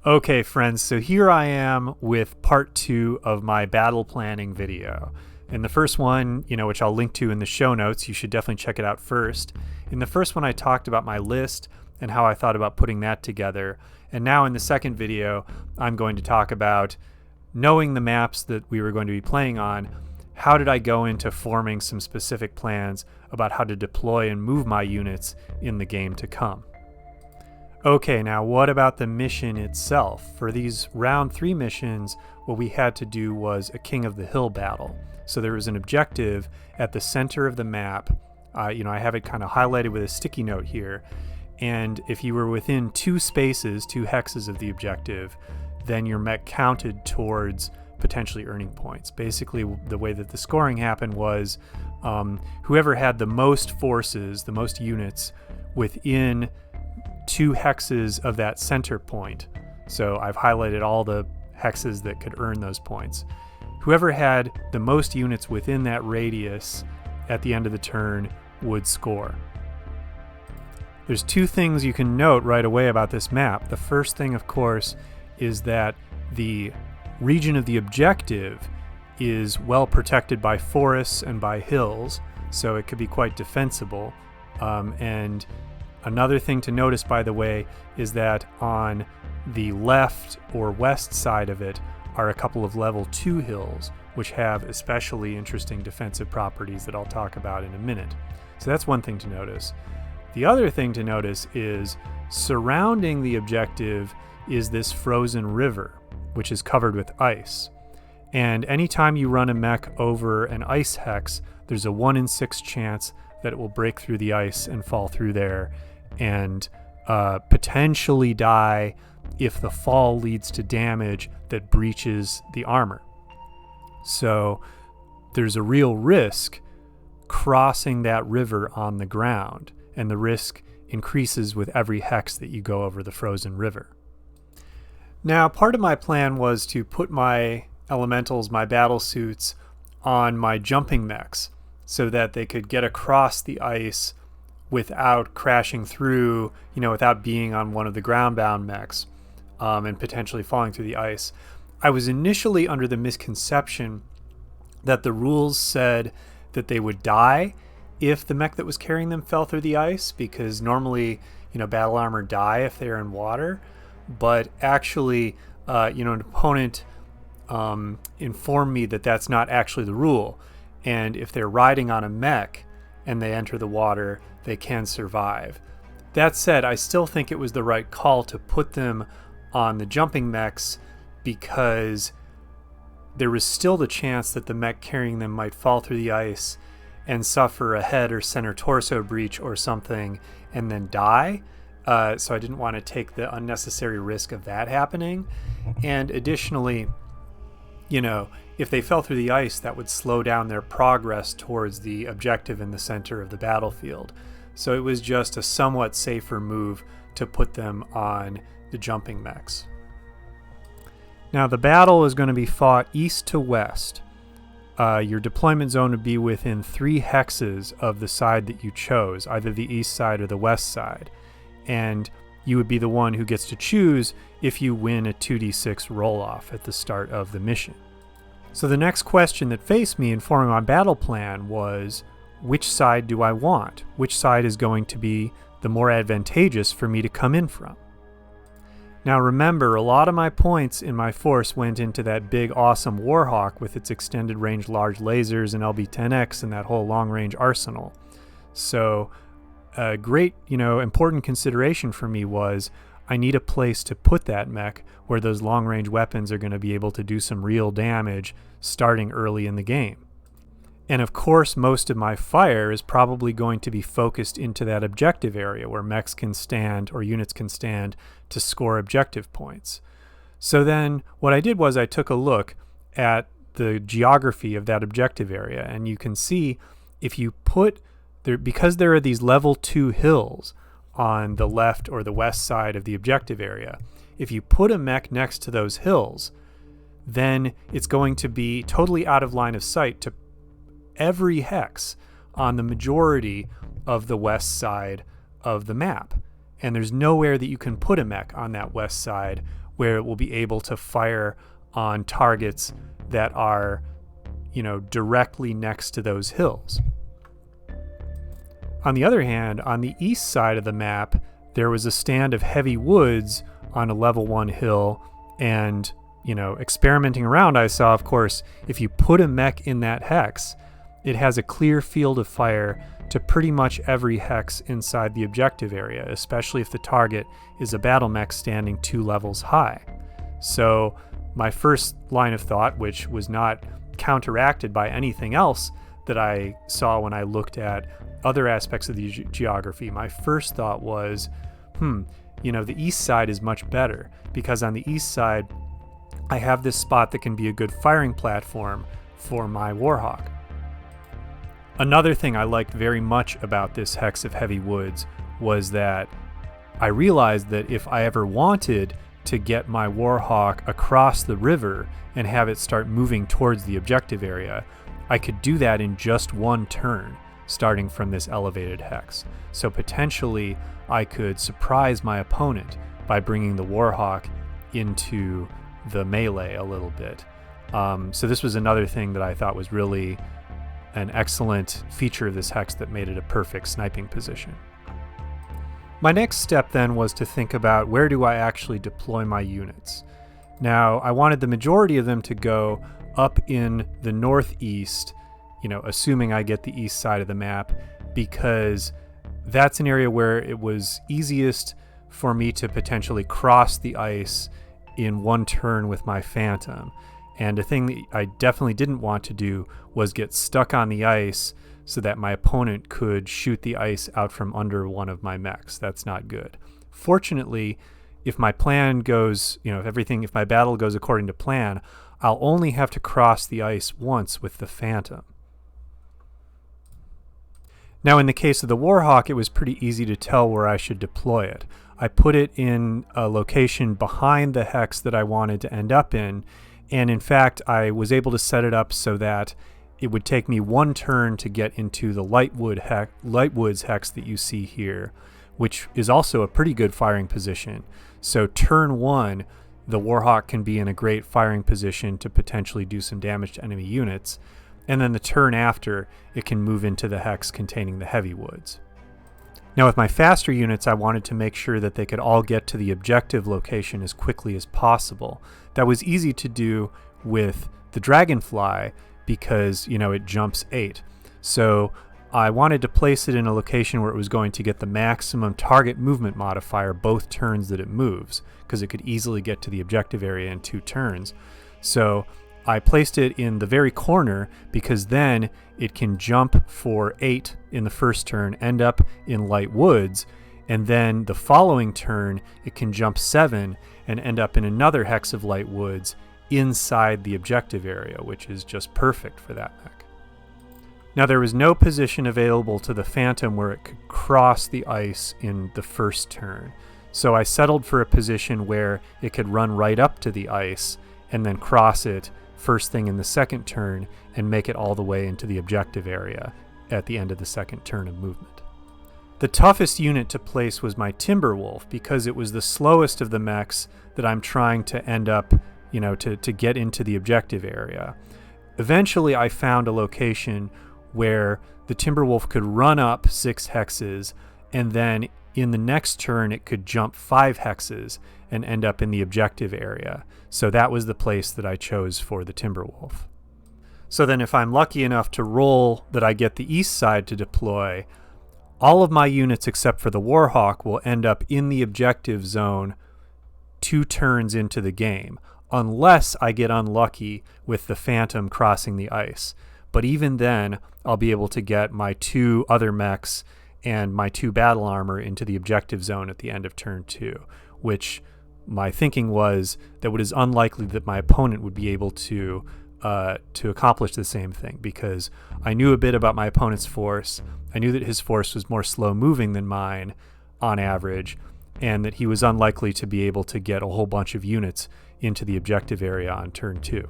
Okay, friends, so here I am with part 2 of my battle planning video. In the first one, which I'll link to in the show notes, you should definitely check it out first. In the first one, I talked about my list and how I thought about putting that together. And now in the second video, I'm going to talk about, knowing the maps that we were going to be playing on, how did I go into forming some specific plans about how to deploy and move my units in the game to come. Okay, now what about the mission itself? For these round 3 missions, what we had to do was a King of the Hill battle. So there was an objective at the center of the map. I have it kind of highlighted with a sticky note here. And if you were within 2 spaces, 2 hexes of the objective, then your mech counted towards potentially earning points. Basically, the way that the scoring happened was whoever had the most forces, the most units within 2 hexes of that center point. So I've highlighted all the hexes that could earn those points. Whoever had the most units within that radius at the end of the turn would score. There's 2 things you can note right away about this map. The first thing, of course, is that the region of the objective is well protected by forests and by hills, so it could be quite defensible. And another thing to notice, by the way, is that on the left or west side of it are a couple of level 2 hills, which have especially interesting defensive properties that I'll talk about in a minute. So that's one thing to notice. The other thing to notice is surrounding the objective is this frozen river, which is covered with ice. And anytime you run a mech over an ice hex, there's a 1 in 6 chance that it will break through the ice and fall through there and potentially die if the fall leads to damage that breaches the armor. So there's a real risk crossing that river on the ground, and the risk increases with every hex that you go over the frozen river. Now, part of my plan was to put my elementals, my battle suits, on my jumping mechs so that they could get across the ice without crashing through, without being on one of the ground-bound mechs and potentially falling through the ice. I was initially under the misconception that the rules said that they would die if the mech that was carrying them fell through the ice, because normally, battle armor die if they're in water. But actually, an opponent informed me that that's not actually the rule. And if they're riding on a mech and they enter the water, they can survive. That said, I still think it was the right call to put them on the jumping mechs, because there was still the chance that the mech carrying them might fall through the ice and suffer a head or center torso breach or something and then die. So I didn't want to take the unnecessary risk of that happening. And additionally, if they fell through the ice, that would slow down their progress towards the objective in the center of the battlefield. So it was just a somewhat safer move to put them on the jumping mechs. Now, the battle is going to be fought east to west. Your deployment zone would be within 3 hexes of the side that you chose, either the east side or the west side. And you would be the one who gets to choose if you win a 2d6 roll-off at the start of the mission. So the next question that faced me in forming my battle plan was, which side do I want? Which side is going to be the more advantageous for me to come in from? Now remember, a lot of my points in my force went into that big awesome Warhawk with its extended range large lasers and LB-10X and that whole long range arsenal. So a great, important consideration for me was I need a place to put that mech where those long range weapons are going to be able to do some real damage starting early in the game. And of course, most of my fire is probably going to be focused into that objective area where mechs can stand or units can stand to score objective points. So then what I did was I took a look at the geography of that objective area, and you can see if you put there, because there are these level 2 hills on the left or the west side of the objective area, if you put a mech next to those hills, then it's going to be totally out of line of sight to every hex on the majority of the west side of the map. and there's nowhere that you can put a mech on that west side where it will be able to fire on targets that are, directly next to those hills. On the other hand, on the east side of the map, there was a stand of heavy woods on a level 1 hill, and, experimenting around, I saw, of course, if you put a mech in that hex, it has a clear field of fire to pretty much every hex inside the objective area, especially if the target is a battle mech standing 2 levels high. So my first line of thought, which was not counteracted by anything else that I saw when I looked at other aspects of the geography, my first thought was, the east side is much better, because on the east side, I have this spot that can be a good firing platform for my Warhawk. Another thing I liked very much about this hex of heavy woods was that I realized that if I ever wanted to get my Warhawk across the river and have it start moving towards the objective area, I could do that in just one turn, starting from this elevated hex. So potentially I could surprise my opponent by bringing the Warhawk into the melee a little bit. So this was another thing that I thought was really an excellent feature of this hex that made it a perfect sniping position. My next step then was to think about, where do I actually deploy my units? Now, I wanted the majority of them to go up in the northeast, assuming I get the east side of the map, because that's an area where it was easiest for me to potentially cross the ice in one turn with my Phantom. And a thing that I definitely didn't want to do was get stuck on the ice so that my opponent could shoot the ice out from under one of my mechs. That's not good. Fortunately, if my plan goes, if my battle goes according to plan, I'll only have to cross the ice once with the Phantom. Now, in the case of the Warhawk, it was pretty easy to tell where I should deploy it. I put it in a location behind the hex that I wanted to end up in, and in fact, I was able to set it up so that it would take me one turn to get into the Lightwoods hex that you see here, which is also a pretty good firing position. So turn 1, the Warhawk can be in a great firing position to potentially do some damage to enemy units, and then the turn after, it can move into the hex containing the heavy woods. Now with my faster units, I wanted to make sure that they could all get to the objective location as quickly as possible. That was easy to do with the Dragonfly because, it jumps 8. So I wanted to place it in a location where it was going to get the maximum target movement modifier both turns that it moves, because it could easily get to the objective area in 2 turns. So I placed it in the very corner because then it can jump for 8 in the first turn, end up in Light Woods, and then the following turn it can jump 7 and end up in another hex of Light Woods inside the objective area, which is just perfect for that mech. Now there was no position available to the Phantom where it could cross the ice in the first turn, so I settled for a position where it could run right up to the ice and then cross it first thing in the second turn and make it all the way into the objective area at the end of the second turn of movement. The toughest unit to place was my Timberwolf because it was the slowest of the mechs that I'm trying to end up, to get into the objective area. Eventually I found a location where the Timberwolf could run up 6 hexes, and then in the next turn it could jump 5 hexes and end up in the objective area. So that was the place that I chose for the Timberwolf. So then if I'm lucky enough to roll that I get the east side to deploy, all of my units except for the Warhawk will end up in the objective zone 2 turns into the game, unless I get unlucky with the Phantom crossing the ice. But even then, I'll be able to get my 2 other mechs and my 2 battle armor into the objective zone at the end of turn 2, which my thinking was that it is unlikely that my opponent would be able to accomplish the same thing, because I knew a bit about my opponent's force. I knew that his force was more slow moving than mine on average, and that he was unlikely to be able to get a whole bunch of units into the objective area on turn 2.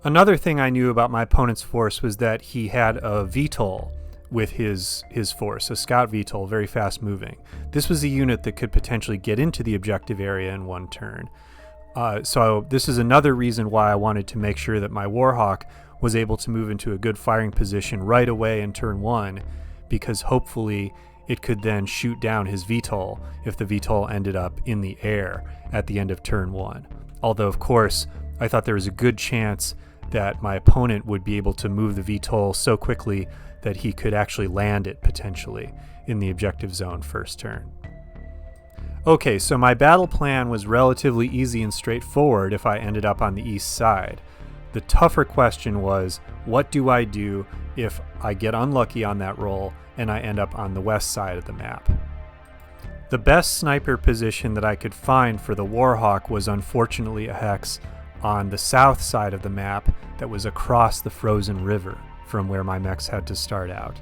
Another thing I knew about my opponent's force was that he had a VTOL, with his force, a scout VTOL, very fast moving. This was a unit that could potentially get into the objective area in one turn. So this is another reason why I wanted to make sure that my Warhawk was able to move into a good firing position right away in turn 1, because hopefully it could then shoot down his VTOL if the VTOL ended up in the air at the end of turn 1. Although, of course, I thought there was a good chance that my opponent would be able to move the VTOL so quickly that he could actually land it potentially in the objective zone first turn. Okay, so my battle plan was relatively easy and straightforward if I ended up on the east side. The tougher question was, what do I do if I get unlucky on that roll and I end up on the west side of the map? The best sniper position that I could find for the Warhawk was unfortunately a hex on the south side of the map that was across the frozen river from where my mechs had to start out.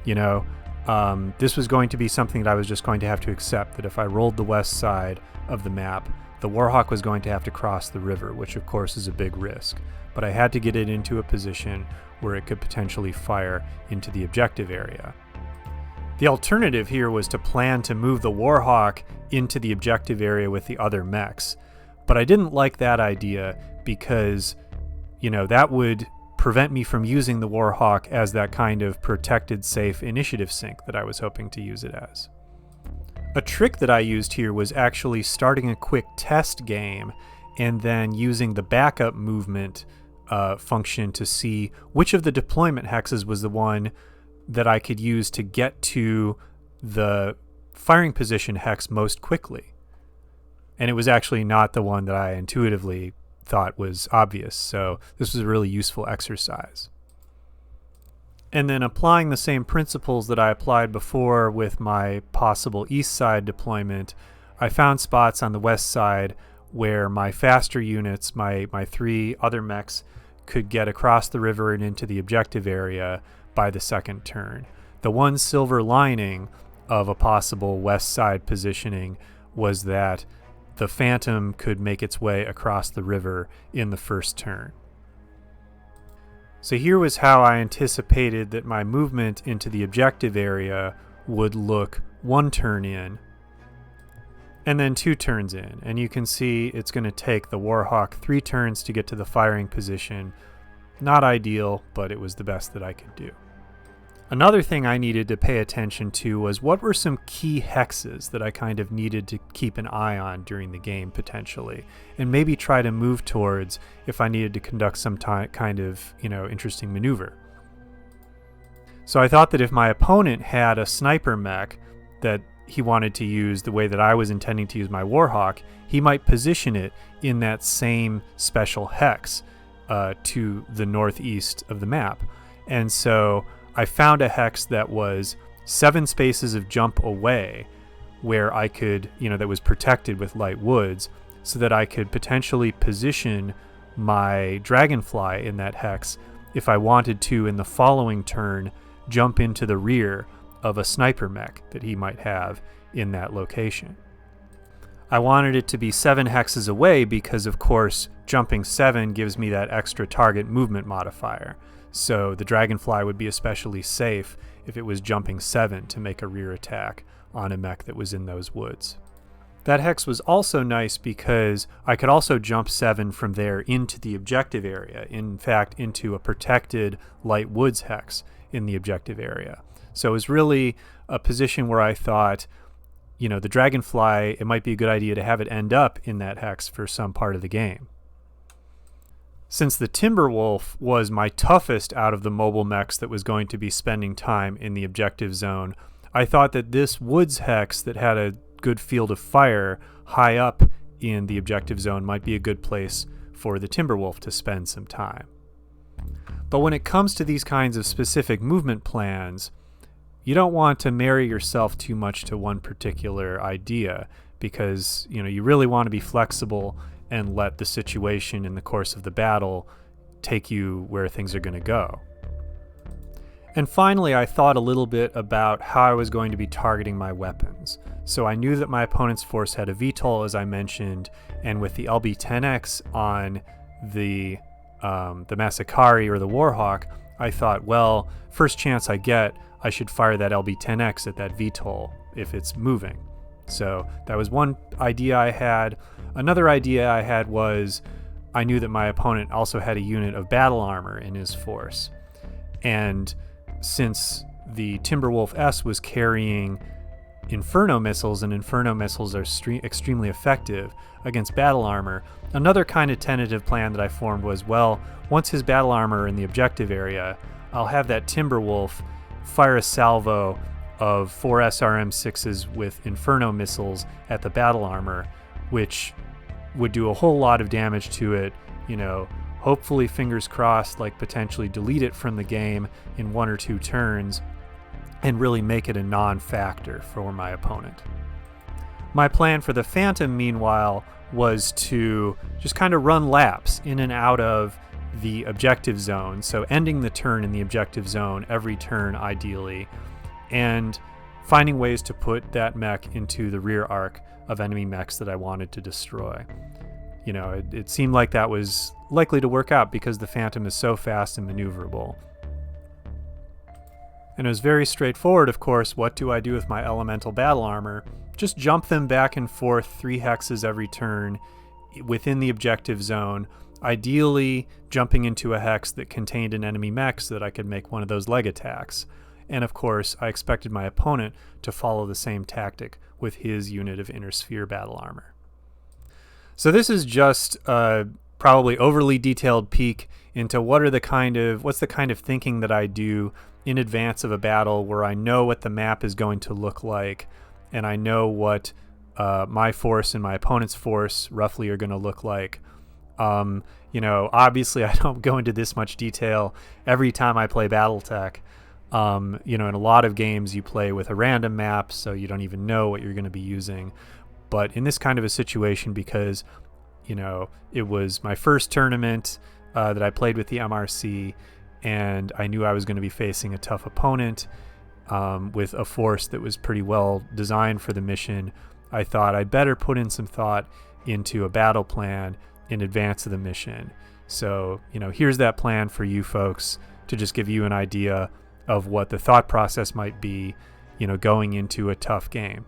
You know, this was going to be something that I was just going to have to accept, that if I rolled the west side of the map, the Warhawk was going to have to cross the river, which of course is a big risk. But I had to get it into a position where it could potentially fire into the objective area. The alternative here was to plan to move the Warhawk into the objective area with the other mechs. But I didn't like that idea because, you know, that would prevent me from using the Warhawk as that kind of protected, safe initiative sink that I was hoping to use it as. A trick that I used here was actually starting a quick test game and then using the backup movement function to see which of the deployment hexes was the one that I could use to get to the firing position hex most quickly. And it was actually not the one that I intuitively thought was obvious, so this was a really useful exercise. And then applying the same principles that I applied before with my possible east side deployment, I found spots on the west side where my faster units, my 3 other mechs, could get across the river and into the objective area by the second turn. The one silver lining of a possible west side positioning was that the Phantom could make its way across the river in the first turn. So here was how I anticipated that my movement into the objective area would look 1 turn in, and then 2 turns in. And you can see it's going to take the Warhawk 3 turns to get to the firing position. Not ideal, but it was the best that I could do. Another thing I needed to pay attention to was what were some key hexes that I kind of needed to keep an eye on during the game potentially, and maybe try to move towards if I needed to conduct some kind of, interesting maneuver. So I thought that if my opponent had a sniper mech that he wanted to use the way that I was intending to use my Warhawk, he might position it in that same special hex to the northeast of the map. And so I found a hex that was 7 spaces of jump away where I could, that was protected with light woods, so that I could potentially position my Dragonfly in that hex if I wanted to, in the following turn, jump into the rear of a sniper mech that he might have in that location. I wanted it to be 7 hexes away because, of course, jumping 7 gives me that extra target movement modifier. So the Dragonfly would be especially safe if it was jumping 7 to make a rear attack on a mech that was in those woods. That hex was also nice because I could also jump 7 from there into the objective area, in fact into a protected light woods hex in the objective area. So it was really a position where I thought, the Dragonfly, it might be a good idea to have it end up in that hex for some part of the game. Since the Timberwolf was my toughest out of the mobile mechs that was going to be spending time in the objective zone, I thought that this woods hex that had a good field of fire high up in the objective zone might be a good place for the Timberwolf to spend some time. But when it comes to these kinds of specific movement plans, you don't want to marry yourself too much to one particular idea, because you really want to be flexible and let the situation in the course of the battle take you where things are going to go. And finally, I thought a little bit about how I was going to be targeting my weapons. So I knew that my opponent's force had a VTOL, as I mentioned, and with the LB-10X on the Masakari or the Warhawk, I thought, well, first chance I get, I should fire that LB-10X at that VTOL if it's moving. So that was one idea I had. Another idea I had was I knew that my opponent also had a unit of battle armor in his force. And since the Timberwolf S was carrying Inferno missiles, and Inferno missiles are extremely effective against battle armor, another kind of tentative plan that I formed was, well, once his battle armor in the objective area, I'll have that Timberwolf fire a salvo of 4 SRM-6s with Inferno missiles at the battle armor, which would do a whole lot of damage to it, hopefully, fingers crossed, like potentially delete it from the game in 1 or 2 turns and really make it a non-factor for my opponent. My plan for the Phantom, meanwhile, was to just kind of run laps in and out of the objective zone, so ending the turn in the objective zone every turn ideally, and finding ways to put that mech into the rear arc of enemy mechs that I wanted to destroy. It seemed like that was likely to work out because the Phantom is so fast and maneuverable. And it was very straightforward, of course. What do I do with my elemental battle armor? Just jump them back and forth 3 hexes every turn within the objective zone, ideally jumping into a hex that contained an enemy mech so that I could make one of those leg attacks. And of course, I expected my opponent to follow the same tactic with his unit of inner sphere battle armor. So this is just a probably overly detailed peek into what's the kind of thinking that I do in advance of a battle, where I know what the map is going to look like, and I know what my force and my opponent's force roughly are going to look like. Obviously I don't go into this much detail every time I play BattleTech. In a lot of games you play with a random map, so you don't even know what you're going to be using. But in this kind of a situation, because it was my first tournament that I played with the MRC, and I knew I was going to be facing a tough opponent with a force that was pretty well designed for the mission, I thought I'd better put in some thought into a battle plan in advance of the mission. So, here's that plan for you folks to just give you an idea of what the thought process might be, going into a tough game.